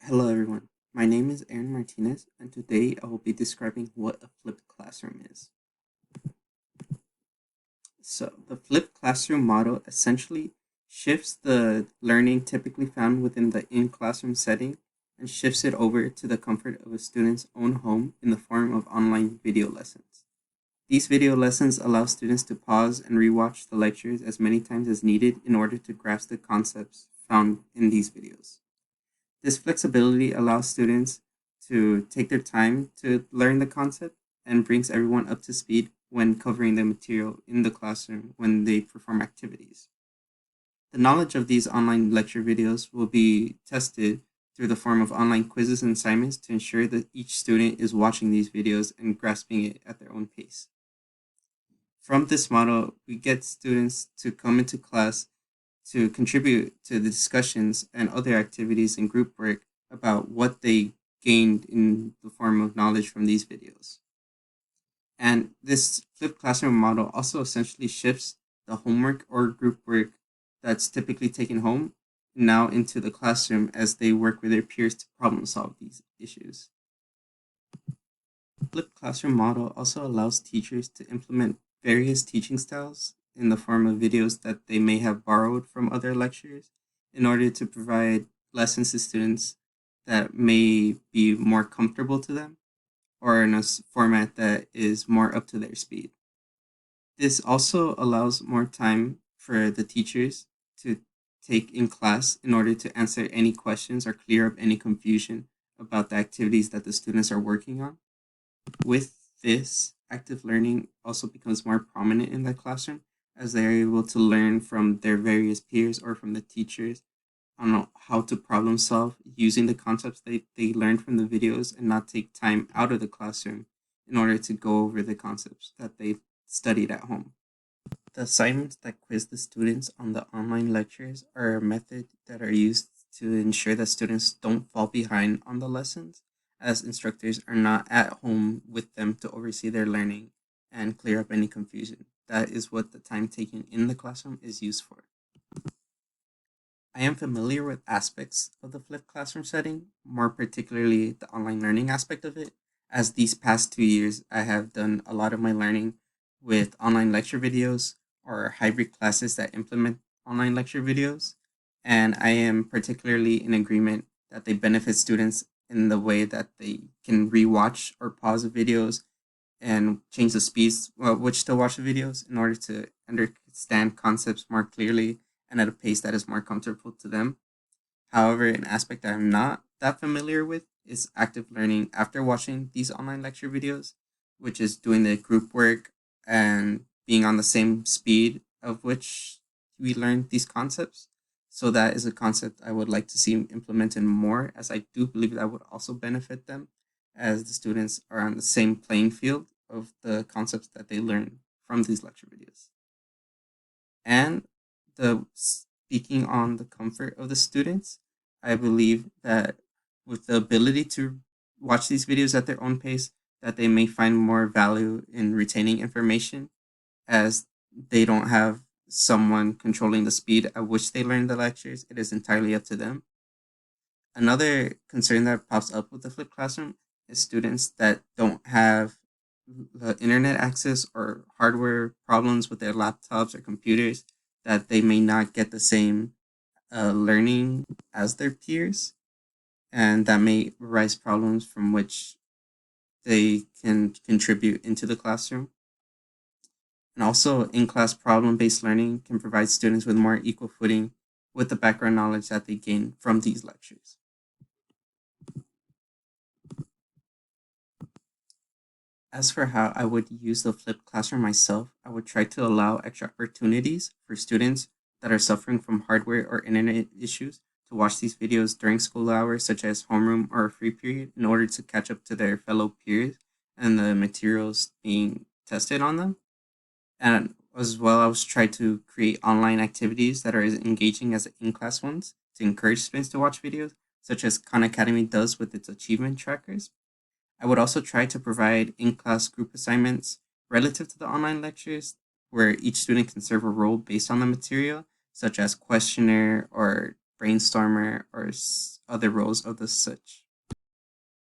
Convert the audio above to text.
Hello everyone, my name is Aaron Martinez and today I will be describing what a flipped classroom is. So the flipped classroom model essentially shifts the learning typically found within the in-classroom setting and shifts it over to the comfort of a student's own home in the form of online video lessons. These video lessons allow students to pause and rewatch the lectures as many times as needed in order to grasp the concepts found in these videos. This flexibility allows students to take their time to learn the concept and brings everyone up to speed when covering the material in the classroom when they perform activities. The knowledge of these online lecture videos will be tested through the form of online quizzes and assignments to ensure that each student is watching these videos and grasping it at their own pace. From this model, we get students to come into class to contribute to the discussions and other activities and group work about what they gained in the form of knowledge from these videos. And this flipped classroom model also essentially shifts the homework or group work that's typically taken home now into the classroom as they work with their peers to problem solve these issues. The flipped classroom model also allows teachers to implement various teaching styles in the form of videos that they may have borrowed from other lectures in order to provide lessons to students that may be more comfortable to them or in a format that is more up to their speed. This also allows more time for the teachers to take in class in order to answer any questions or clear up any confusion about the activities that the students are working on. With this, active learning also becomes more prominent in the classroom as they are able to learn from their various peers or from the teachers on how to problem solve using the concepts they learned from the videos and not take time out of the classroom in order to go over the concepts that they studied at home. The assignments that quiz the students on the online lectures are a method that are used to ensure that students don't fall behind on the lessons, as instructors are not at home with them to oversee their learning and clear up any confusion. That is what the time taken in the classroom is used for. I am familiar with aspects of the flipped classroom setting, more particularly the online learning aspect of it, as these past 2 years I have done a lot of my learning with online lecture videos or hybrid classes that implement online lecture videos. And I am particularly in agreement that they benefit students in the way that they can rewatch or pause the videos and change the speeds which to watch the videos in order to understand concepts more clearly and at a pace that is more comfortable to them. However, an aspect that I'm not that familiar with is active learning after watching these online lecture videos, which is doing the group work and being on the same speed of which we learn these concepts. So that is a concept I would like to see implemented more, as I do believe that would also benefit them, as the students are on the same playing field of the concepts that they learn from these lecture videos. And the speaking on the comfort of the students, I believe that with the ability to watch these videos at their own pace, that they may find more value in retaining information as they don't have someone controlling the speed at which they learn the lectures. It is entirely up to them. Another concern that pops up with the flipped classroom is students that don't have the internet access or hardware problems with their laptops or computers, that they may not get the same learning as their peers, and that may arise problems from which they can contribute into the classroom. And also, in-class problem-based learning can provide students with more equal footing with the background knowledge that they gain from these lectures. As for how I would use the flipped classroom myself, I would try to allow extra opportunities for students that are suffering from hardware or internet issues to watch these videos during school hours, such as homeroom or a free period, in order to catch up to their fellow peers and the materials being tested on them. And as well, I was trying to create online activities that are as engaging as the in-class ones to encourage students to watch videos, such as Khan Academy does with its achievement trackers. I would also try to provide in-class group assignments relative to the online lectures, where each student can serve a role based on the material, such as questionnaire or brainstormer, or other roles of the such.